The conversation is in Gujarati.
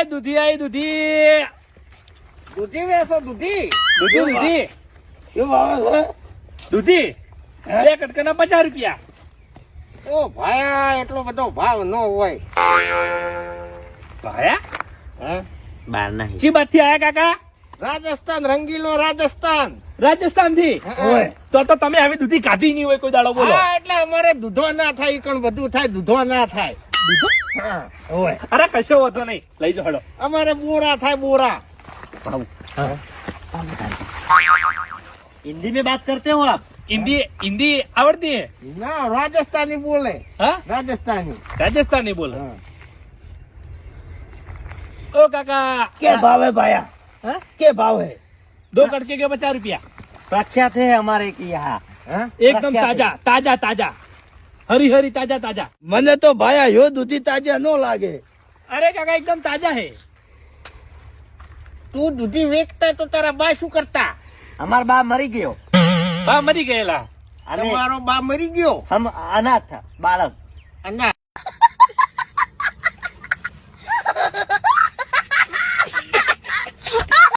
દૂધી આઈ દૂધી. દૂધી વેચો દૂધી. દૂધી દૂધી શું ભાવે છે? દૂધી હે? 2 કટકાના 50 રૂપિયા. ઓ ભાયા એટલો બધો ભાવ ન હોય. ભાયા હે? બાર નહીં. ચી બાજથી આયા કાકા? રાજસ્થાન રંગીલો રાજસ્થાન. રાજસ્થાન થી. ઓય તો તમે આવી દૂધી કાઢી નહીં હોય કોઈ દાડો બોલો. હા એટલે અમારે દૂધો ના થાય ઈ કણ બધું થાય દૂધો ના થાય. હા. ઓય અરે કશો વાંધો નહીં, લઈ જાઓ હેડો. અમારે બોરા થાય બોરા. हिंदी में बात करते हो आप? હિન્દી હિન્દી આવડતી હે? ના રાજસ્થાની બોલે. હા રાજસ્થાની. રાજસ્થાની બોલો. હા. ओ काका क्या भाव है भाया? હા? क्या भाव है? 2 कटके के 50 रुपया. प्रख्यात है हमारे के यहाँ. હા? एकदम ताजा ताजा ताजा हरी हरी ताजा ताजा. મને તો ભાયા યો દૂધી તાજા નો લાગે. अरे काका एकदम ताजा है. તું દૂધી વેચતા તો તારા બા શું કરતા? हमारा बाप मरी गयो बा मरी गયેલા. અને તમારો બા મરી ગયો हम अनाथ था बालक. અને